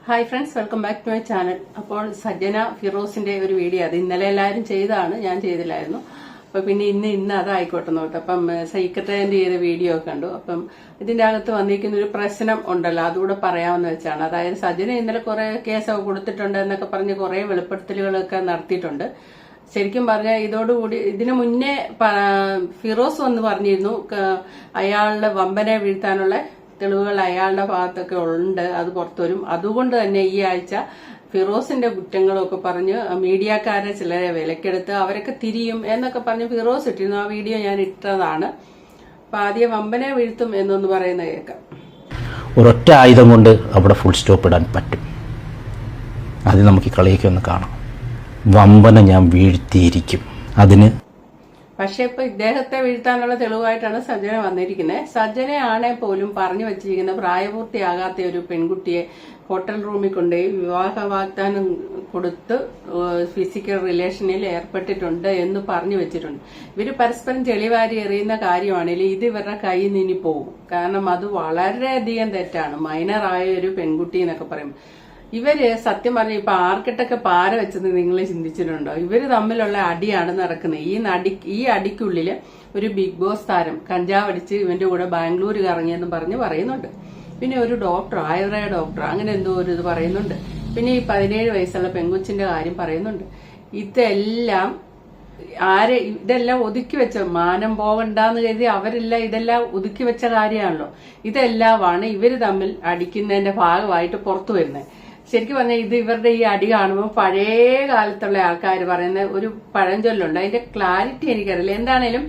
Hi friends, welcome back to my channel. അപ്പോൾ സജ്ജന ഫിറോസിന്റെ ഒരു video, അത് ഇന്നലെ എല്ലാവരും ചെയ്തതാണ്, ഞാൻ ചെയ്തില്ലായിരുന്നു. അപ്പൊ പിന്നെ ഇന്ന് അതായിക്കോട്ടെ നോട്ട്. അപ്പം സൈക്കട്രേന്റെ ചെയ്ത വീഡിയോ ഒക്കെ കണ്ടു. അപ്പം ഇതിന്റെ അകത്ത് വന്നിരിക്കുന്ന ഒരു പ്രശ്നം ഉണ്ടല്ലോ, അതുകൂടെ പറയാമെന്ന് വെച്ചാണ്. അതായത് സജ്ജന ഇന്നലെ കുറെ കേസൊക്കെ കൊടുത്തിട്ടുണ്ട് എന്നൊക്കെ പറഞ്ഞ് കുറെ വെളിപ്പെടുത്തലുകളൊക്കെ നടത്തിയിട്ടുണ്ട്. ശരിക്കും പറഞ്ഞാൽ ഇതോടുകൂടി ഇതിനു മുന്നേ ഫിറോസ് വന്ന് പറഞ്ഞിരുന്നു അയാളുടെ വമ്പനെ വീഴ്ത്താനുള്ള തെളിവുകൾ അയാളുടെ ഭാഗത്തൊക്കെ ഉണ്ട്, അത് പുറത്തു വരും. അതുകൊണ്ട് തന്നെ ഈ ആഴ്ച ഫിറോസിന്റെ കുറ്റങ്ങളൊക്കെ പറഞ്ഞ് മീഡിയക്കാരെ ചിലരെ വിലക്കെടുത്ത് അവരൊക്കെ തിരിയും എന്നൊക്കെ പറഞ്ഞ് ഫിറോസ് ഇട്ടിരുന്നു. ആ വീഡിയോ ഞാൻ ഇട്ടതാണ്. അപ്പൊ ആദ്യം വമ്പനെ വീഴ്ത്തും എന്നൊന്ന് പറയുന്നത് കേൾക്കാം. ഒരൊറ്റ ആയുധം കൊണ്ട് അവിടെ ഫുൾ സ്റ്റോപ്പ് ഇടാൻ പറ്റും. അത് നമുക്ക് കളിയൊക്കെ ഒന്ന് കാണാം. വമ്പനെ ഞാൻ വീഴ്ത്തിയിരിക്കും. അതിന് പക്ഷെ ഇപ്പൊ ഇദ്ദേഹത്തെ വീഴ്ത്താനുള്ള തെളിവായിട്ടാണ് സജ്ജന വന്നിരിക്കുന്നത്. സജ്ജനയാണെ പോലും പറഞ്ഞു വെച്ചിരിക്കുന്ന പ്രായപൂർത്തിയാകാത്ത ഒരു പെൺകുട്ടിയെ ഹോട്ടൽ റൂമിൽ കൊണ്ടുപോയി വിവാഹ വാഗ്ദാനം കൊടുത്ത് ഫിസിക്കൽ റിലേഷനിൽ ഏർപ്പെട്ടിട്ടുണ്ട് എന്ന് പറഞ്ഞു വെച്ചിട്ടുണ്ട്. ഇവര് പരസ്പരം ചെളിവാരി എറിയുന്ന കാര്യമാണെങ്കിൽ ഇത് ഇവരുടെ കയ്യിൽ നിന്ന് പോകും. കാരണം അത് വളരെയധികം തെറ്റാണ്. മൈനറായ ഒരു പെൺകുട്ടി എന്നൊക്കെ പറയുമ്പോൾ ഇവര് സത്യം പറഞ്ഞ ഇപ്പൊ ആർക്കിട്ടൊക്കെ പാര വെച്ചത് നിങ്ങൾ ചിന്തിച്ചിട്ടുണ്ടോ? ഇവര് തമ്മിലുള്ള അടിയാണ് നടക്കുന്നത്. ഈ അടിക്കുള്ളില് ഒരു ബിഗ് ബോസ് താരം കഞ്ചാവ് അടിച്ച് ഇവന്റെ കൂടെ ബാംഗ്ലൂർ കറങ്ങിയെന്ന് പറഞ്ഞ് പറയുന്നുണ്ട്. പിന്നെ ഒരു ഡോക്ടർ, ആയുർവേദ ഡോക്ടർ, അങ്ങനെ എന്തോ ഒരു ഇത് പറയുന്നുണ്ട്. പിന്നെ ഈ 17 വയസ്സുള്ള പെങ്കൊച്ചിന്റെ കാര്യം പറയുന്നുണ്ട്. ഇതെല്ലാം ഒതുക്കി വെച്ച, മാനം പോകണ്ടെന്ന് കരുതി അവരെല്ലാം ഇതെല്ലാം ഒതുക്കി വെച്ച കാര്യമാണല്ലോ. ഇതെല്ലാമാണ് ഇവര് തമ്മിൽ അടിക്കുന്നതിന്റെ ഭാഗമായിട്ട് പുറത്തു വരുന്നത്. ശരിക്കും പറഞ്ഞാൽ ഇത് ഇവരുടെ ഈ അടി കാണുമ്പോൾ പഴയ കാലത്തുള്ള ആൾക്കാർ പറയുന്ന ഒരു പഴഞ്ചൊല്ലുണ്ട്. അതിന്റെ ക്ലാരിറ്റി എനിക്കറിയില്ല. എന്താണേലും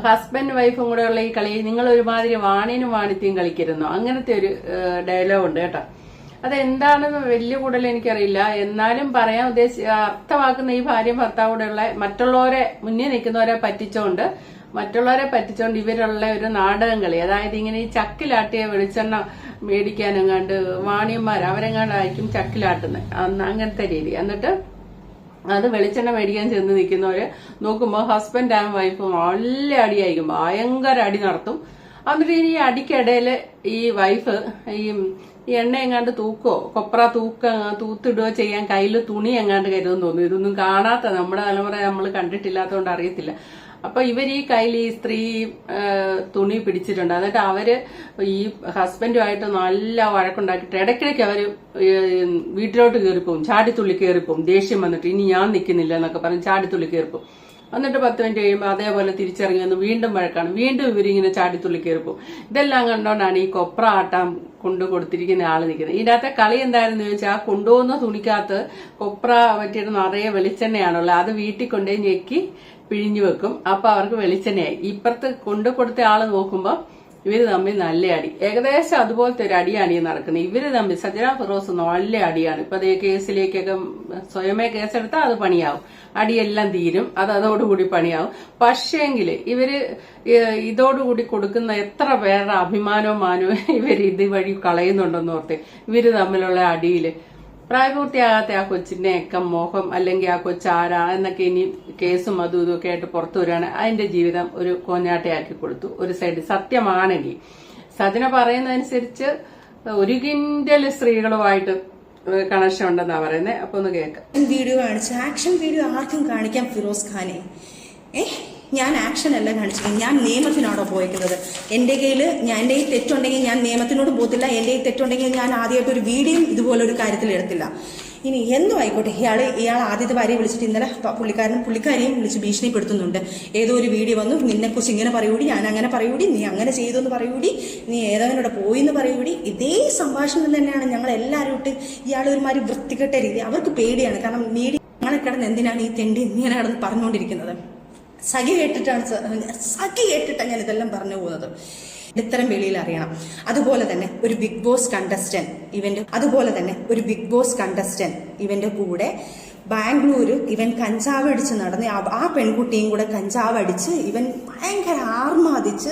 ഹസ്ബൻഡ് വൈഫും കൂടെ ഉള്ള ഈ കളി നിങ്ങൾ ഒരുമാതിരി വാണിനും വാണിത്യം കളിക്കരുന്നോ, അങ്ങനത്തെ ഒരു ഡയലോഗ് ഉണ്ട് കേട്ടോ. അതെന്താണെന്ന് വലിയ കൂടുതൽ എനിക്കറിയില്ല. എന്നാലും പറയാൻ അർത്ഥമാക്കുന്ന ഈ ഭാര്യയും ഭർത്താവും കൂടെ ഉള്ള മറ്റുള്ളവരെ മുന്നിൽ നിൽക്കുന്നവരെ പറ്റിച്ചോണ്ട് ഇവരുള്ള ഒരു നാടകം കളി. അതായത് ഇങ്ങനെ ഈ ചക്കിലാട്ടിയ വെളിച്ചെണ്ണ മേടിക്കാനെങ്ങാണ്ട് വാണിയന്മാർ അവരെങ്ങാണ്ടായിരിക്കും ചക്കിലാട്ടുന്നത്, അങ്ങനത്തെ രീതി. എന്നിട്ട് അത് വെളിച്ചെണ്ണ മേടിക്കാൻ ചെന്ന് നിൽക്കുന്നവര് നോക്കുമ്പോൾ ഹസ്ബൻഡ് ആൻഡ് വൈഫും നല്ല അടിയായിരിക്കും, ഭയങ്കര അടി നടത്തും. എന്നിട്ട് ഈ അടിക്കിടയില് ഈ വൈഫ് ഈ എണ്ണ എങ്ങാണ്ട് കൊപ്ര തൂത്തിടുകയോ ചെയ്യാൻ കയ്യിൽ തുണി എങ്ങാണ്ട് കരുതെന്ന് തോന്നുന്നു. ഇതൊന്നും കാണാത്ത നമ്മുടെ തലമുറ നമ്മൾ കണ്ടിട്ടില്ലാത്തതുകൊണ്ട് അറിയത്തില്ല. അപ്പൊ ഇവർ ഈ കയ്യിൽ ഈ സ്ത്രീ തുണി പിടിച്ചിട്ടുണ്ട്. എന്നിട്ട് അവര് ഈ ഹസ്ബൻഡുമായിട്ട് നല്ല വഴക്കുണ്ടാക്കിയിട്ട് ഇടയ്ക്കിടയ്ക്ക് അവര് വീട്ടിലോട്ട് കയറിപ്പോവും, ചാടിത്തുള്ളി കയറിപ്പോവും. ദേഷ്യം വന്നിട്ട് ഇനി ഞാൻ നിൽക്കുന്നില്ല എന്നൊക്കെ പറഞ്ഞ് ചാടിത്തുള്ളി കയറിപ്പോവും. എന്നിട്ട് 10 മിനിറ്റ് കഴിയുമ്പോൾ അതേപോലെ തിരിച്ചിറങ്ങി വന്ന് വീണ്ടും വഴക്കാണ്, വീണ്ടും ഇവരിങ്ങനെ ചാടിത്തുള്ളി കയറിപ്പോവും. ഇതെല്ലാം കണ്ടോണ്ടാണ് ഈ കൊപ്ര ആട്ടാൻ കൊടുത്തിരിക്കുന്ന ആള് നിൽക്കുന്നത്. ഇതിനകത്തെ കളി എന്തായിരുന്നു ചോദിച്ചാൽ, ആ കൊണ്ടുപോകുന്ന തുണിക്കകത്ത് കൊപ്ര പറ്റിയിട്ട് നിറയെ വെളിച്ചെണ്ണയാണുള്ളത്. അത് വീട്ടിൽ കൊണ്ടുപോയി ഞെക്കി പിഴിഞ്ഞു വെക്കും. അപ്പൊ അവർക്ക് വെളിച്ചെണ്ണയായി. ഇപ്പുറത്ത് കൊടുത്ത ആള് നോക്കുമ്പോ ഇവര് തമ്മിൽ നല്ല അടി, ഏകദേശം അതുപോലത്തെ ഒരു അടിയാണ് ഈ നടക്കുന്നത്. ഇവര് തമ്മിൽ സജ്ജന ഫിറോസ് നല്ല അടിയാണ്. ഇപ്പൊ അതേ കേസിലേക്കൊക്കെ സ്വയമേ കേസെടുത്താൽ അത് പണിയാവും, അടിയെല്ലാം തീരും, അതോടുകൂടി പണിയാവും. പക്ഷേങ്കില് ഇവര് ഇതോടുകൂടി കൊടുക്കുന്ന എത്ര പേരുടെ അഭിമാനവും മാനവും ഇവര് ഇതുവഴി കളയുന്നുണ്ടെന്ന് ഓർത്ത് ഇവര് തമ്മിലുള്ള അടിയില് പ്രായപൂർത്തിയാകാത്ത ആ കൊച്ചിന്റെയൊക്കെ മോഹം, അല്ലെങ്കിൽ ആ കൊച്ചാര എന്നൊക്കെ ഇനി കേസും അതും ഇതൊക്കെ ആയിട്ട് പുറത്തു വരികയാണ്. അതിന്റെ ജീവിതം ഒരു കോഞ്ഞാട്ടയാക്കി കൊടുത്തു. ഒരു സൈഡ് സത്യമാണെങ്കിൽ സജന പറയുന്നതനുസരിച്ച് 1 കിൻഡൽ സ്ത്രീകളുമായിട്ട് കണക്ഷൻ ഉണ്ടെന്നാ പറയുന്നത്. അപ്പൊ ഒന്ന് കേൾക്കാം. വീഡിയോ കാണിച്ചു, ആക്ഷൻ വീഡിയോ ആർക്കും കാണിക്കാം ഫിറോസ് ഖാനെ. ഞാൻ ആക്ഷൻ അല്ല കാണിച്ചത്, ഞാൻ നിയമത്തിനാണോ പോയേക്കുന്നത്? എൻ്റെ കയ്യിൽ തെറ്റുണ്ടെങ്കിൽ ഞാൻ നിയമത്തിനോട് പോകത്തില്ല. എൻ്റെ കയ്യിൽ തെറ്റുണ്ടെങ്കിൽ ഞാൻ ആദ്യമായിട്ട് ഒരു വീഡിയോ ഇതുപോലൊരു കാര്യത്തിൽ എടുത്തില്ല. ഇനി എന്നും ആയിക്കോട്ടെ, ഇയാൾ ആദ്യത്തെ ഭാര്യയെ വിളിച്ചിട്ട് ഇന്നലെ പുള്ളിക്കാരിയും വിളിച്ച് ഭീഷണിപ്പെടുത്തുന്നുണ്ട്. ഏതോ ഒരു വീഡിയോ വന്നു, നിന്നെക്കുറിച്ച് ഇങ്ങനെ പറയൂടി, ഞാൻ അങ്ങനെ പറയൂടി, നീ അങ്ങനെ ചെയ്തെന്ന് പറയൂടി, നീ ഏതവനോടെ പോയിന്ന് പറയൂടി. ഇതേ സംഭാഷണം തന്നെയാണ് ഞങ്ങൾ എല്ലാവരും ഇട്ട് ഇയാൾ ഒരുമാതിരി വൃത്തികെട്ട രീതി. അവർക്ക് പേടിയാണ്. കാരണം മീഡിയ ഞങ്ങളെ കിടന്ന് എന്തിനാണ് ഈ തെണ്ടി ഇങ്ങനെ കിടന്ന് പറഞ്ഞുകൊണ്ടിരിക്കുന്നത്? സഖി കേട്ടിട്ടാണ് ഞാൻ ഇതെല്ലാം പറഞ്ഞു പോകുന്നത്. ഇത്തരം വെളിയിൽ അറിയണം. അതുപോലെ തന്നെ ഒരു ബിഗ് ബോസ് കണ്ടസ്റ്റന്റ് ഇവന്റെ കൂടെ ബാംഗ്ലൂര് ഇവൻ കഞ്ചാവ് അടിച്ച് നടന്ന് ആ പെൺകുട്ടിയും കൂടെ കഞ്ചാവ് അടിച്ച് ഇവൻ ഭയങ്കര ആർമാദിച്ച്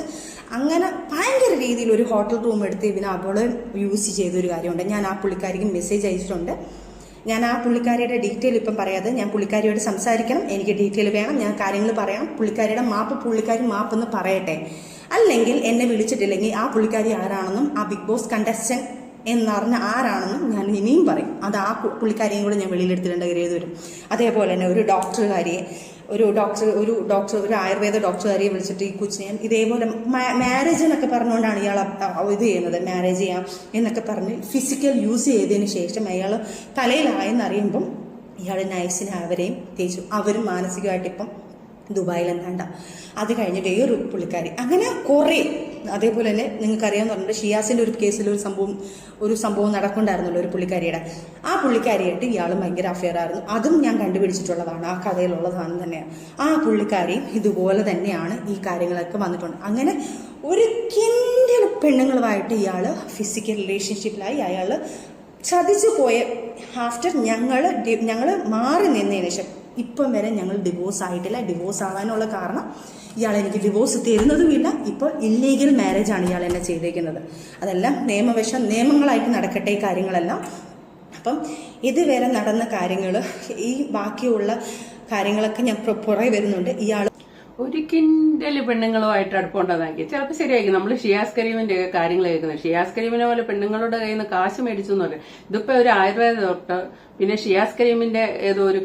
അങ്ങനെ ഭയങ്കര രീതിയിൽ ഒരു ഹോട്ടൽ റൂം എടുത്ത് അവള് യൂസ് ചെയ്തൊരു കാര്യമുണ്ട്. ഞാൻ ആ പുള്ളിക്കാരിക്ക് മെസ്സേജ് അയച്ചിട്ടുണ്ട്. ഞാൻ ആ പുള്ളിക്കാരിയുടെ ഡീറ്റെയിൽ ഇപ്പം പറയാതെ, ഞാൻ പുള്ളിക്കാരിയോട് സംസാരിക്കണം, എനിക്ക് ഡീറ്റെയിൽ വേണം, ഞാൻ കാര്യങ്ങൾ പറയാം. പുള്ളിക്കാരി മാപ്പെന്ന് പറയട്ടെ. അല്ലെങ്കിൽ എന്നെ വിളിച്ചിട്ടില്ലെങ്കിൽ ആ പുള്ളിക്കാരി ആരാണെന്നും ആ ബിഗ് ബോസ് കണ്ടസ്റ്റന്റ് എന്നറിഞ്ഞ ആരാണെന്നും ഞാൻ ഇനിയും പറയും. അത് ആ പുള്ളിക്കാരിയും കൂടെ ഞാൻ വെളിയിലെടുത്തിട്ടുണ്ട് കയറിയത് വരും. അതേപോലെ തന്നെ ഒരു ആയുർവേദ ഡോക്ടറുകാരിയെ വിളിച്ചിട്ട് ഈ കൊച്ചിനെ ഇതേപോലെ മാരേജ് എന്നൊക്കെ പറഞ്ഞുകൊണ്ടാണ് ഇയാൾ ഇത് ചെയ്യുന്നത്, മാരേജ് ചെയ്യാം എന്നൊക്കെ പറഞ്ഞ് ഫിസിക്കൽ യൂസ് ചെയ്തതിന് ശേഷം അയാൾ തലയിലായെന്നറിയുമ്പം ഇയാൾ നൈസിന് അവരെയും തേച്ചു. അവരും മാനസികമായിട്ട് ഇപ്പം ദുബായിലെന്താണ്ട. അത് കഴിഞ്ഞ് വേറൊരു പുള്ളിക്കാരി, അങ്ങനെ കുറേ. അതേപോലെ തന്നെ നിങ്ങൾക്കറിയാമെന്ന് പറഞ്ഞിട്ട് ഷിയാസിൻ്റെ ഒരു കേസിൽ ഒരു സംഭവം നടക്കുന്നുണ്ടായിരുന്നല്ലോ ഒരു പുള്ളിക്കാരിയുടെ. ആ പുള്ളിക്കാരിയായിട്ട് ഇയാളും ഭയങ്കര അഫെയർ ആയിരുന്നു. അതും ഞാൻ കണ്ടുപിടിച്ചിട്ടുള്ളതാണ്, ആ കഥയിലുള്ളതാണ് തന്നെയാണ്. ആ പുള്ളിക്കാരിയും ഇതുപോലെ തന്നെയാണ് ഈ കാര്യങ്ങളൊക്കെ വന്നിട്ടുണ്ട്. അങ്ങനെ ഒരു കിൻഡൽ പെണ്ണുങ്ങളുമായിട്ട് ഇയാൾ ഫിസിക്കൽ റിലേഷൻഷിപ്പിലായി. അയാൾ ചതിച്ചു പോയ ആഫ്റ്റർ ഞങ്ങൾ മാറി നിന്നതിന് ശേഷം ഇപ്പം വരെ ഞങ്ങൾ ഡിവോഴ്സ് ആയിട്ടില്ല. ഡിവോഴ്സ് ആവാനുള്ള കാരണം ഇയാൾ എനിക്ക് ഡിവോഴ്സ് തരുന്നതുമില്ല. ഇപ്പോൾ ഇല്ലീഗൽ മാരേജാണ് ഇയാൾ എന്നെ ചെയ്തേക്കുന്നത്. അതെല്ലാം നിയമങ്ങളായിട്ട് നടക്കട്ടെ ഈ കാര്യങ്ങളെല്ലാം. അപ്പം ഇതുവരെ നടന്ന കാര്യങ്ങൾ, ഈ ബാക്കിയുള്ള കാര്യങ്ങളൊക്കെ ഞാൻ പുറകെ വരുന്നുണ്ട്. ഇയാൾ ഒരു കിൻഡല് പെണ്ണുങ്ങളുമായിട്ട് അടുപ്പമുണ്ടെന്നാക്കി ചിലപ്പോൾ ശരിയായിരിക്കും. നമ്മൾ ഷിയാസ് കരീമിന്റെ കാര്യങ്ങൾ കേൾക്കുന്നത്, ഷിയാസ് കരീമിനെ പോലെ പെണ്ണുങ്ങളുടെ കയ്യിൽ നിന്ന് കാശ് മേടിച്ചു എന്ന് പറയും. ഇതിപ്പോ ഒരു ആയുർവേദ ഡോക്ടർ, പിന്നെ ഷിയാസ് കരീമിന്റെ ഏതോ ഒരു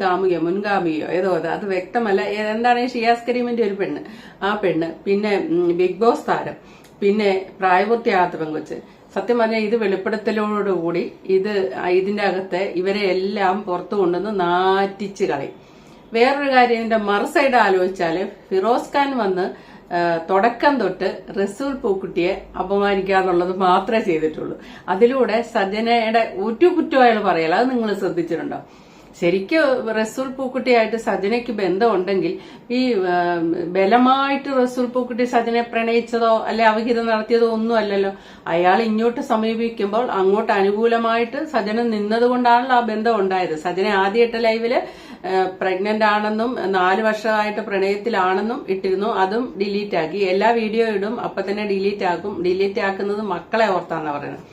മുൻഗാമികയോ ഏതോ അത് വ്യക്തമല്ല. എന്താണ് ഷിയാസ് കരീമിന്റെ ഒരു പെണ്ണ്, ആ പെണ്ണ്, പിന്നെ ബിഗ് ബോസ് താരം, പിന്നെ പ്രായപൂർത്തിയാകാത്ത പെങ്കൊച്ച്. സത്യം പറഞ്ഞാൽ ഇത് വെളിപ്പെടുത്തലോടുകൂടി ഇതിന്റെ അകത്ത് ഇവരെ എല്ലാം പുറത്തു കൊണ്ടുവന്ന് നാറ്റിച്ച് കളയും. വേറൊരു കാര്യം, ഇതിന്റെ മറു സൈഡ് ആലോചിച്ചാല് ഫിറോസ് ഖാൻ വന്ന് തുടക്കം തൊട്ട് റസൂൽ പൂക്കുട്ടിയെ അപമാനിക്കാന്നുള്ളത് മാത്രമേ ചെയ്തിട്ടുള്ളൂ. അതിലൂടെ സജനയുടെ കുറ്റം അയാൾ പറയല. അത് നിങ്ങൾ ശ്രദ്ധിച്ചിട്ടുണ്ടോ? ശരിക്കും റസൂൽ പൂക്കുട്ടിയായിട്ട് സജനയ്ക്ക് ബന്ധമുണ്ടെങ്കിൽ ഈ ബലമായിട്ട് റസൂൽ പൂക്കുട്ടി സജനെ പ്രണയിച്ചതോ അല്ലെ അവഹിതം നടത്തിയതോ ഒന്നും അല്ലല്ലോ. അയാൾ ഇങ്ങോട്ട് സമീപിക്കുമ്പോൾ അങ്ങോട്ട് അനുകൂലമായിട്ട് സജന നിന്നത് കൊണ്ടാണല്ലോ ആ ബന്ധം ഉണ്ടായത്. സജന ആദ്യമായിട്ട് ലൈവില് പ്രഗ്നന്റ് ആണെന്നും 4 വർഷമായിട്ട് പ്രണയത്തിലാണെന്നും ഇട്ടിരുന്നു. അതും ഡിലീറ്റ് ആക്കി. എല്ലാ വീഡിയോ ഇടും, അപ്പൊ തന്നെ ഡിലീറ്റ് ആക്കും. ഡിലീറ്റ് ആക്കുന്നത് മക്കളെ ഓർത്താന്നാ പറയുന്നത്.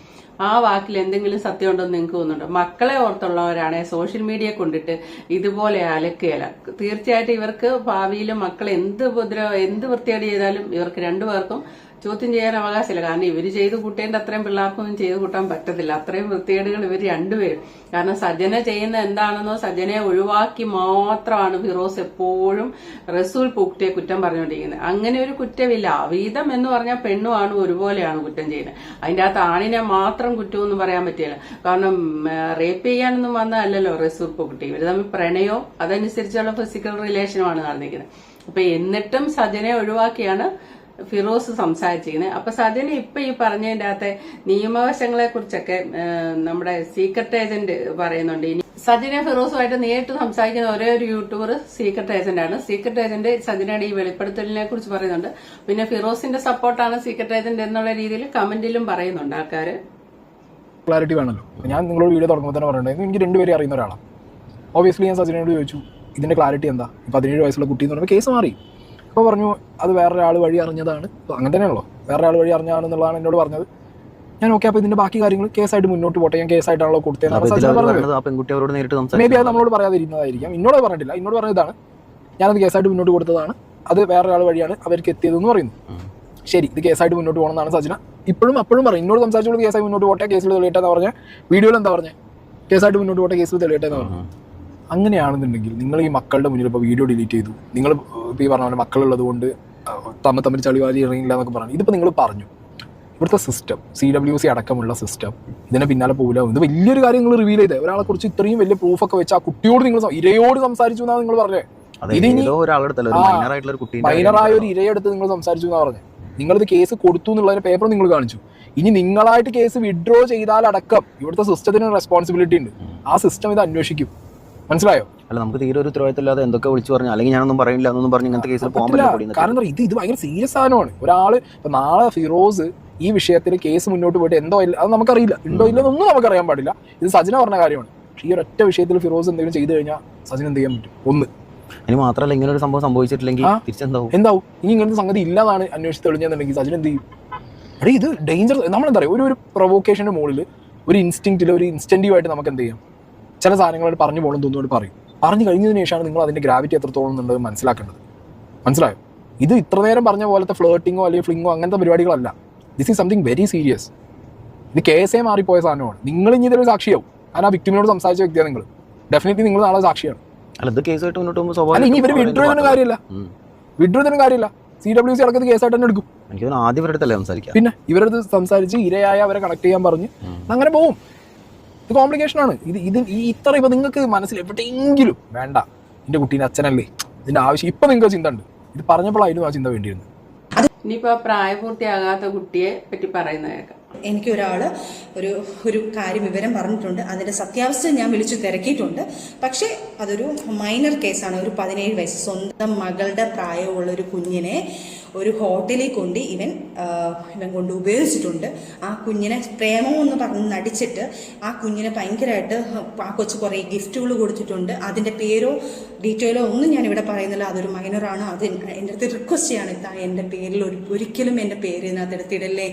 ആ വാക്കിൽ എന്തെങ്കിലും സത്യം ഉണ്ടെന്ന് നിങ്ങൾക്ക് തോന്നുന്നുണ്ടോ? മക്കളെ ഓർത്തുള്ളവരാണ് സോഷ്യൽ മീഡിയ കൊണ്ടിട്ട് ഇതുപോലെ അലക്കുകയല്ല. തീർച്ചയായിട്ടും ഇവർക്ക് ഭാവിയിൽ മക്കൾ എന്ത് വൃത്തികേട് ചെയ്താലും ഇവർക്ക് രണ്ടുപേർക്കും ചോദ്യം ചെയ്യാൻ അവകാശമില്ല. കാരണം ഇവർ ചെയ്ത് കൂട്ടേണ്ട അത്രയും പിള്ളേർക്കൊന്നും ചെയ്ത് കൂട്ടാൻ പറ്റത്തില്ല. അത്രയും വൃത്തികേടുകൾ ഇവർ രണ്ടുപേരും. കാരണം സജന ചെയ്യുന്ന എന്താണെന്നോ സജനയെ ഒഴിവാക്കി മാത്രമാണ് ഫിറോസ് എപ്പോഴും റസൂൽ പൂക്കുട്ടിയെ കുറ്റം പറഞ്ഞുകൊണ്ടിരിക്കുന്നത്. അങ്ങനെ ഒരു കുറ്റമില്ല. അവീതം എന്ന് പറഞ്ഞാൽ പെണ്ണുമാണ് ഒരുപോലെയാണ് കുറ്റം ചെയ്യുന്നത്. അതിൻ്റെ അകത്ത് ആണിനെ മാത്രം കുറ്റമൊന്നും പറയാൻ പറ്റില്ല. കാരണം റേപ്പ് ചെയ്യാനൊന്നും വന്നതല്ലല്ലോ റസൂൽ പൂക്കുട്ടി. ഇവർ തമ്മിൽ പ്രണയോ അതനുസരിച്ചുള്ള ഫിസിക്കൽ റിലേഷനുമാണ് നടന്നിരിക്കുന്നത്. അപ്പൊ എന്നിട്ടും സജനയെ ഒഴിവാക്കിയാണ് ഫിറോസ് സംസാരിച്ചിരിക്കുന്നത്. അപ്പൊ സജന ഇപ്പൊ ഈ പറഞ്ഞതിന്റെ അകത്തെ നിയമവശങ്ങളെ കുറിച്ചൊക്കെ നമ്മുടെ സീക്രട്ട് ഏജന്റ് പറയുന്നുണ്ട്. ഇനി സജന ഫിറോസുമായിട്ട് നേരിട്ട് സംസാരിക്കുന്ന ഒരേ ഒരു യൂട്യൂബർ സീക്രട്ട് ഏജന്റ് ആണ്. സീക്രട്ട് ഏജന്റ് സജനയുടെ ഈ വെളിപ്പെടുത്തലിനെ കുറിച്ച് പറയുന്നുണ്ട്. പിന്നെ ഫിറോസിന്റെ സപ്പോർട്ടാണ് സീക്രട്ട് ഏജന്റ് എന്നുള്ള രീതിയിൽ കമന്റിലും പറയുന്നുണ്ട് ആൾക്കാര്. ക്ലാരിറ്റി വേണമല്ലോ. ഞാൻ നിങ്ങളോട് വീഡിയോ തുടങ്ങുമ്പോൾ തന്നെ പറഞ്ഞിട്ടുണ്ടെങ്കിൽ എനിക്ക് 2 പേരെ അറിയുന്ന ഒരാളാണ്. ഓബിയസ്ലി ഞാൻ സജനയോട് ചോദിച്ചു ഇതിന്റെ ക്ലാരിറ്റി എന്താ, 17 വയസ്സുള്ള കുട്ടി എന്ന് പറയുമ്പോൾ കേസ് മാറി. അപ്പോൾ പറഞ്ഞു അത് വേറൊരാൾ വഴി അറിഞ്ഞതാണ്. അപ്പോൾ അങ്ങനെ തന്നെയാണല്ലോ, വേറൊരാൾ വഴി അറിഞ്ഞാണെന്നുള്ളതാണ് എന്നോട് പറഞ്ഞത്. ഞാൻ ഓക്കെ, അപ്പോൾ ഇതിന്റെ ബാക്കി കാര്യങ്ങൾ കേസായിട്ട് മുന്നോട്ട് പോട്ടെ, ഞാൻ കേസായിട്ടാണല്ലോ കൊടുത്തത്. മേ ബി അത് നമ്മളോട് പറയാതിരുന്നതായിരിക്കാം. എന്നോട് പറഞ്ഞിട്ടില്ല. എന്നോട് പറഞ്ഞതാണ് ഞാനത് കേസായിട്ട് മുന്നോട്ട് കൊടുത്തതാണ്, അത് വേറൊരാൾ വഴിയാണ് അവർക്ക് എത്തിയതെന്ന് പറയുന്നു. ശരി, ഇത് കേസായിട്ട് മുന്നോട്ട് പോകണമെന്നാണ് സജന അപ്പോഴും പറയും. എന്നോട് സംസാരിച്ചോളൂ കേസായി മുന്നോട്ട് പോട്ടെ, കേസിൽ തെളിയട്ടെ എന്ന് പറഞ്ഞ വീഡിയോയിൽ എന്താ പറഞ്ഞത്, കേസായിട്ട് മുന്നോട്ട് പോട്ടെ, കേസിൽ തെളിയട്ടെ എന്ന് പറഞ്ഞു. അങ്ങനെയാണെന്നുണ്ടെങ്കിൽ നിങ്ങൾ ഈ മക്കളുടെ മുന്നിൽ ഇപ്പോൾ വീഡിയോ ഡിലീറ്റ് ചെയ്തു, നിങ്ങൾ ഇപ്പോൾ ഈ പറഞ്ഞ പോലെ മക്കളുള്ളത് കൊണ്ട് തമ്മിൽ ചളിവാരി ഇറങ്ങില്ല എന്നൊക്കെ പറഞ്ഞു. ഇതിപ്പോൾ നിങ്ങൾ പറഞ്ഞു ഇവിടുത്തെ സിസ്റ്റം, CWC അടക്കമുള്ള സിസ്റ്റം ഇതിനെ പിന്നാലെ പോകില്ല. ഇത് വലിയൊരു കാര്യം നിങ്ങൾ റിവീൽ ചെയ്തത്. ഒരാളെ കുറിച്ച് ഇത്രയും വലിയ പ്രൂഫൊക്കെ വെച്ച് ആ കുട്ടിയോട് നിങ്ങൾ ഇരയോട് സംസാരിച്ചു എന്നാണ് നിങ്ങൾ പറഞ്ഞത്. മൈനറായ ഒരു ഇരയെടുത്ത് നിങ്ങൾ സംസാരിച്ചു എന്നാണ് പറഞ്ഞത്. നിങ്ങളിത് കേസ് കൊടുത്തു എന്നുള്ളതിന്റെ പേപ്പർ നിങ്ങൾ കാണിച്ചു. ഇനി നിങ്ങളായിട്ട് കേസ് വിഡ്രോ ചെയ്താലടക്കം ഇവിടുത്തെ സിസ്റ്റത്തിന് റെസ്പോൺസിബിലിറ്റി ഉണ്ട്. ആ സിസ്റ്റം ഇത് അന്വേഷിക്കും. മനസ്സിലായോ? അല്ല, നമുക്ക് തീരെ ഒരു ഉത്തരവാദിത്തമില്ലാതെ എന്തൊക്കെ വിളിച്ചു പറഞ്ഞു, അല്ലെങ്കിൽ ഞാനൊന്നും പറയില്ല എന്നൊന്നും പറഞ്ഞ് ഇങ്ങനത്തെ കേസിൽ പോകാൻ പറ്റില്ല. കാരണം ഇത് ഭയങ്കര സീരിയസ് സാധനമാണ്. ഒരാള് ഇപ്പൊ നാളെ ഫിറോസ് ഈ വിഷയത്തിൽ കേസ് മുന്നോട്ട് പോയിട്ട് എന്തോ ഇല്ല, അത് നമുക്കറിയില്ല, ഉണ്ടോ ഇല്ലെന്നൊന്നും നമുക്കറിയാൻ പാടില്ല. ഇത് സജന പറഞ്ഞ കാര്യമാണ്. പക്ഷേ ഈ ഒരൊറ്റ വിഷയത്തിൽ ഫിറോസ് എന്തെങ്കിലും ചെയ്തു കഴിഞ്ഞാൽ സജന എന്ത് ചെയ്യാൻ പറ്റും? ഒന്ന്, ഇനി മാത്രമല്ല ഇങ്ങനെ ഒരു സംഭവം സംഭവിച്ചിട്ടില്ലെങ്കിൽ എന്താവും? ഇനി ഇങ്ങനത്തെ സംഗതി ഇല്ലാതാണ് അന്വേഷിച്ച് തെളിഞ്ഞെന്നുണ്ടെങ്കിൽ സജന എന്ത് ചെയ്യും? അടേ ഇത് ഡേഞ്ചർ. നമ്മളെന്താ പറയുക, ഒരു പ്രൊവോക്കേഷന്റെ മുകളിൽ ഒരു ഇൻസ്റ്റിങ്ക്റ്റിൽ ഒരു ഇൻസ്റ്റന്റീവായിട്ട് നമുക്ക് എന്ത് ചെയ്യാം, ചില സാധനങ്ങളോട് പറഞ്ഞു പോകണം തോന്നുന്നോട് പറയും. പറഞ്ഞു കഴിഞ്ഞതിന് ശേഷമാണ് നിങ്ങൾ അതിന്റെ ഗ്രാവിറ്റി എത്രത്തോളം എന്നുള്ളത് മനസ്സിലാക്കേണ്ടത്. മനസ്സിലായോ? ഇത് ഇത്ര നേരം പറഞ്ഞ പോലത്തെ ഫ്ലേട്ടിങ്ങോ അല്ലെങ്കിൽ ഫ്ലിങ്ങോ അങ്ങനത്തെ പരിപാടികളല്ല. This is something very serious. ഇത് കേസേ മാറിപ്പോയ സാധനമാണ്. നിങ്ങൾ ഇനി ഇതൊരു സാക്ഷിയാവും. ഞാൻ ആ വിക്ടിമിനോട് സംസാരിച്ച വ്യക്തിയാണ് നിങ്ങൾ. ഡെഫിനറ്റ്ലി നിങ്ങൾ നാളെ സാക്ഷിയാണ്. അല്ല ഇത് കേസായിട്ട് മുന്നോട്ട് പോകുമ്പോൾ അല്ല സ്വാഭാവികം ഇനി ഇവർ വിഡ്രോ ചെയ്തൊന്നും കാര്യമില്ല, വിഡ്രോ ചെയ്തൊന്നും കാര്യമില്ല. CWC അടക്കത്ത് കേസായിട്ട് തന്നെ എടുക്കും. എനിക്ക് തോന്നുന്നു ആദ്യം ഇവരുടെ അടുത്തല്ലേ സംസാരിക്കാം. പിന്നെ ഇവരുടെ അടുത്ത് സംസാരിച്ച് ഇരയായ അവരെ കണക്ട് ചെയ്യാൻ പറഞ്ഞ് അങ്ങനെ പോവും. ഇത് കോംപ്ലിക്കേഷൻ ആണ്. ഇത് ഇത്ര ഇപ്പൊ നിങ്ങൾക്ക് മനസ്സിൽ എവിടെയെങ്കിലും വേണ്ട എന്റെ കുട്ടീൻ്റെ അച്ഛനല്ലേ ഇതിന്റെ ആവശ്യം ഇപ്പൊ നിങ്ങൾക്ക് ചിന്ത ഉണ്ട്. ഇത് പറഞ്ഞപ്പോഴായിരുന്നു ആ ചിന്ത വേണ്ടിയിരുന്നു. ഇനിയിപ്പോ പ്രായപൂർത്തിയാകാത്ത കുട്ടിയെ പറ്റി പറയുന്ന കേൾക്കാം. എനിക്കൊരാൾ ഒരു കാര്യം വിവരം പറഞ്ഞിട്ടുണ്ട്. അതിൻ്റെ സത്യാവസ്ഥ ഞാൻ വിളിച്ചു തിരക്കിയിട്ടുണ്ട്. പക്ഷേ അതൊരു മൈനർ കേസാണ്. ഒരു 17 വയസ്സ് സ്വന്തം മകളുടെ പ്രായമുള്ള ഒരു കുഞ്ഞിനെ ഒരു ഹോട്ടലിൽ കൊണ്ട് ഇവൻ കൊണ്ട് ഉപയോഗിച്ചിട്ടുണ്ട്. ആ കുഞ്ഞിനെ പ്രേമമെന്ന് പറഞ്ഞ് നടിച്ചിട്ട് ആ കുഞ്ഞിനെ ഭയങ്കരമായിട്ട് ആ കൊച്ചു കുറേ ഗിഫ്റ്റുകൾ കൊടുത്തിട്ടുണ്ട്. അതിൻ്റെ പേരോ ഡീറ്റെയിലോ ഒന്നും ഞാനിവിടെ പറയുന്നില്ല. അതൊരു മൈനറാണ്. അത് എൻ്റെ അടുത്ത് റിക്വസ്റ്റ് ചെയ്യാണ്, എൻ്റെ പേരിൽ ഒരിക്കലും എൻ്റെ പേര് ഇതിനകത്ത് എടുത്തിടല്ലേ,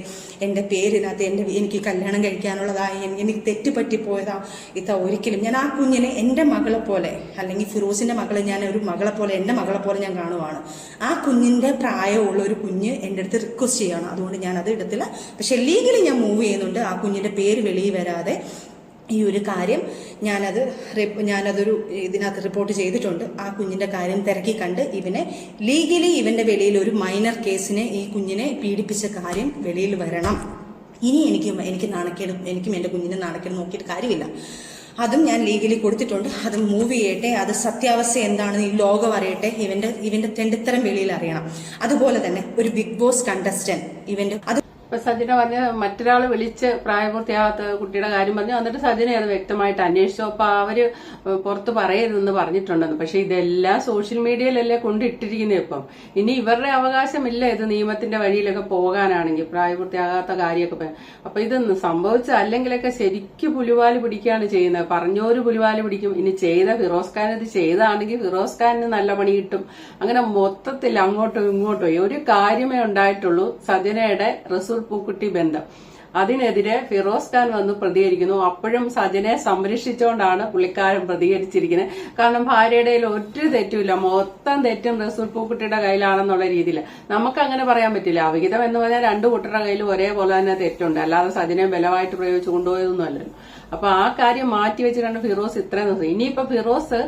എൻ്റെ പേരിനകത്ത് എനിക്ക് കല്യാണം കഴിക്കാനുള്ളതായി എനിക്ക് തെറ്റ് പറ്റിപ്പോയതാ ഒരിക്കലും. ഞാൻ ആ കുഞ്ഞിനെ എൻ്റെ മകളെ പോലെ, അല്ലെങ്കിൽ ഫിറോസിൻ്റെ മകളെ ഞാൻ ഒരു മകളെ പോലെ, എൻ്റെ മകളെ പോലെ ഞാൻ കാണുവാണ്. ആ കുഞ്ഞിൻ്റെ പ്രായമുള്ള ഒരു കുഞ്ഞ് എൻ്റെ അടുത്ത് റിക്വസ്റ്റ് ചെയ്യാണ്. അതുകൊണ്ട് ഞാനത് ഇടത്തില്ല. പക്ഷെ ലീഗലി ഞാൻ മൂവ് ചെയ്യുന്നുണ്ട്. ആ കുഞ്ഞിൻ്റെ പേര് വെളിയിൽ വരാതെ ഈ ഒരു കാര്യം ഞാനതൊരു ഇതിനകത്ത് റിപ്പോർട്ട് ചെയ്തിട്ടുണ്ട്. ആ കുഞ്ഞിൻ്റെ കാര്യം തിരക്കി കണ്ട് ഇവനെ ലീഗലി ഇവൻ്റെ വെളിയിൽ ഒരു മൈനർ കേസിനെ ഈ കുഞ്ഞിനെ പീഡിപ്പിച്ച കാര്യം വെളിയിൽ വരണം. ഇനി എനിക്ക് നാണക്കേട്, എനിക്കും എൻ്റെ കുഞ്ഞിനെ നാണക്കേട് നോക്കിയിട്ട് കാര്യമില്ല. അതും ഞാൻ ലീഗലി കൊടുത്തിട്ടുണ്ട്. അത് മൂവ് ചെയ്യട്ടെ. അത് സത്യാവസ്ഥ എന്താണെന്ന് ഈ ലോകം അറിയട്ടെ. ഇവൻ്റെ തെണ്ടിത്തരം വെളിയിൽ അറിയണം. അതുപോലെ തന്നെ ഒരു ബിഗ് ബോസ് കണ്ടസ്റ്റന്റ് ഇവൻ്റെ ഇപ്പൊ സജിന പറഞ്ഞ മറ്റൊരാൾ വിളിച്ച് പ്രായപൂർത്തിയാകാത്ത കുട്ടിയുടെ കാര്യം പറഞ്ഞു. എന്നിട്ട് സജിന അത് വ്യക്തമായിട്ട് അന്വേഷിച്ചു. അപ്പൊ അവര് പുറത്ത് പറയരുതെന്ന് പറഞ്ഞിട്ടുണ്ടെന്ന്. പക്ഷെ ഇതെല്ലാം സോഷ്യൽ മീഡിയയിലല്ലേ കൊണ്ടിട്ടിരിക്കുന്നത്. ഇപ്പം ഇനി ഇവരുടെ അവകാശമില്ല ഇത് നിയമത്തിന്റെ വഴിയിലൊക്കെ പോകാനാണെങ്കിൽ പ്രായപൂർത്തിയാകാത്ത കാര്യമൊക്കെ. അപ്പൊ ഇത് സംഭവിച്ച അല്ലെങ്കിലൊക്കെ ശരിക്കും പുലിവാല് പിടിക്കുകയാണ് ചെയ്യുന്നത്. പറഞ്ഞോര് പുലിവാല് പിടിക്കും. ഇനി ചെയ്ത ഫിറോസ് ഖാൻ ഇത് ചെയ്താണെങ്കിൽ ഫിറോസ് ഖാനിന് നല്ല പണി കിട്ടും. അങ്ങനെ മൊത്തത്തിൽ അങ്ങോട്ടും ഇങ്ങോട്ടും ഒരു കാര്യമേ ഉണ്ടായിട്ടുള്ളൂ, സജനയുടെ റസൂൽ പൂക്കുട്ടി ബന്ധം. അതിനെതിരെ ഫിറോസ് ഖാൻ വന്ന് പ്രതികരിക്കുന്നു. അപ്പോഴും സജനെ സംരക്ഷിച്ചുകൊണ്ടാണ് പുള്ളിക്കാരൻ പ്രതികരിച്ചിരിക്കുന്നത്. കാരണം ഭാര്യയുടെ ഒരു തെറ്റുമില്ല, മൊത്തം തെറ്റും റസൂൽ പൂക്കുട്ടിയുടെ കയ്യിലാണെന്നുള്ള രീതിയിൽ നമുക്ക് അങ്ങനെ പറയാൻ പറ്റില്ല. അവിഹിതം എന്ന് പറഞ്ഞാൽ രണ്ടു കൂട്ടരുടെ കയ്യിൽ ഒരേപോലെ തന്നെ തെറ്റുണ്ട്. അല്ലാതെ സജനെ ബലമായിട്ട് പ്രയോഗിച്ചു കൊണ്ടുപോയതൊന്നും അല്ലല്ലോ. അപ്പൊ ആ കാര്യം മാറ്റിവെച്ചിട്ടാണ് ഫിറോസ് ഇത്രയും ദിവസം. ഇനിയിപ്പോ ഫിറോസ്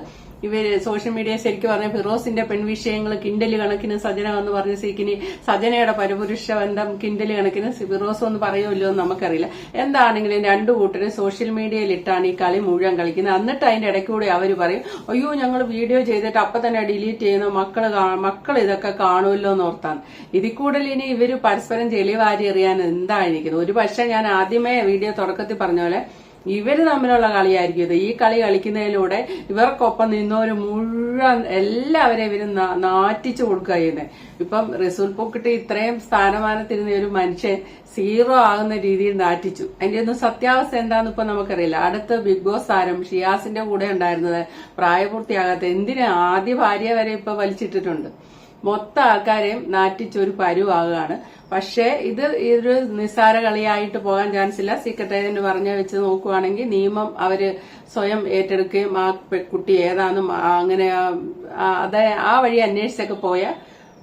ഇവര് സോഷ്യൽ മീഡിയ ശരിക്കും പറഞ്ഞ ഫിറോസിന്റെ പെൺവിഷയങ്ങൾ കിൻഡല് കണക്കിന് സജന എന്ന് പറഞ്ഞ സീക്കിനി സജനയുടെ പരപുരുഷ ബന്ധം കിൻഡല് കണക്കിന് ഫിറോസ് ഒന്ന് പറയുമല്ലോ എന്ന് നമുക്കറിയില്ല. എന്താണെങ്കിലും രണ്ടു കൂട്ടരും സോഷ്യൽ മീഡിയയിൽ ഇട്ടാണ് ഈ കളി മുഴുവൻ കളിക്കുന്നത്. എന്നിട്ട് അതിന്റെ ഇടയ്ക്കൂടെ അവര് പറയും, അയ്യോ ഞങ്ങൾ വീഡിയോ ചെയ്തിട്ട് അപ്പൊ തന്നെ ഡിലീറ്റ് ചെയ്യുന്നു, മക്കൾ ഇതൊക്കെ കാണുമല്ലോ എന്ന് ഓർത്താണ്. ഇതിൽ കൂടുതൽ ഇനി ഇവര് പരസ്പരം ചെളിവാരി എറിയാൻ എന്തായിരിക്കുന്നത്. ഒരു പക്ഷെ ഞാൻ ആദ്യമേ വീഡിയോ തുടക്കത്തിൽ പറഞ്ഞ പോലെ ഇവര് തമ്മിലുള്ള കളിയായിരിക്കും ഇത്. ഈ കളി കളിക്കുന്നതിലൂടെ ഇവർക്കൊപ്പം നിന്നവര് മുഴുവൻ എല്ലാവരെയും ഇവര് നാറ്റിച്ചു കൊടുക്കുക ചെയ്യുന്നത്. ഇപ്പം റസൂൽ പൂക്കുട്ടി ഇത്രയും സ്ഥാനമാനത്തിരുന്ന ഒരു മനുഷ്യൻ 0 ആകുന്ന രീതിയിൽ നാറ്റിച്ചു. അതിന്റെ ഒന്നും സത്യാവസ്ഥ എന്താന്ന് ഇപ്പൊ നമുക്കറിയില്ല. അടുത്ത ബിഗ് ബോസ് താരം ഷിയാസിന്റെ കൂടെ ഉണ്ടായിരുന്നത് പ്രായപൂർത്തിയാകാത്ത എന്തിനാ ആദ്യ ഭാര്യ വരെ ഇപ്പൊ വലിച്ചിട്ടിട്ടുണ്ട്. മൊത്തം ആൾക്കാരെയും നാറ്റിച്ചൊരു പരുവാകുകയാണ്. പക്ഷേ ഇതൊരു നിസ്സാര കളിയായിട്ട് പോകാൻ ചാൻസ് ഇല്ല. സീക്രട്ട് ഏജന്റ് പറഞ്ഞ വെച്ച് നോക്കുവാണെങ്കിൽ നിയമം അവര് സ്വയം ഏറ്റെടുക്കുകയും ആ കുട്ടി ഏതാണെന്നും അങ്ങനെ ആ വഴി അന്വേഷിച്ചൊക്കെ പോയ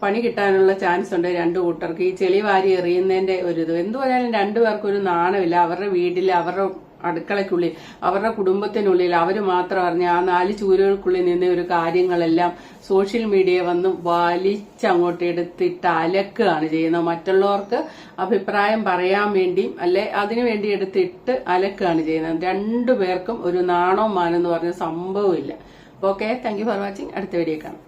പണി കിട്ടാനുള്ള ചാൻസ് ഉണ്ട് രണ്ടു കൂട്ടർക്ക്. ഈ ചെളി വാരി എറിയുന്നതിന്റെ ഒരു ഇത് എന്തു പറഞ്ഞാലും രണ്ടുപേർക്കും ഒരു നാണമില്ല. അവരുടെ വീട്ടിൽ അവരുടെ അടുക്കളയ്ക്കുള്ളിൽ അവരുടെ കുടുംബത്തിനുള്ളിൽ അവര് മാത്രം അറിഞ്ഞ ആ 4 ചൂരുകൾക്കുള്ളിൽ നിന്ന് ഒരു കാര്യങ്ങളെല്ലാം സോഷ്യൽ മീഡിയ വന്ന് വലിച്ചങ്ങോട്ട് എടുത്തിട്ട് അലക്കുകയാണ് ചെയ്യുന്നത്. മറ്റുള്ളവർക്ക് അഭിപ്രായം പറയാൻ വേണ്ടിയും അല്ലെ അതിനുവേണ്ടി എടുത്തിട്ട് അലക്കുകയാണ് ചെയ്യുന്നത്. രണ്ടുപേർക്കും ഒരു നാണോ മാനെന്ന് പറഞ്ഞ സംഭവമില്ല. Okay, thank you for watching. അടുത്ത വീഡിയോ കാണാം.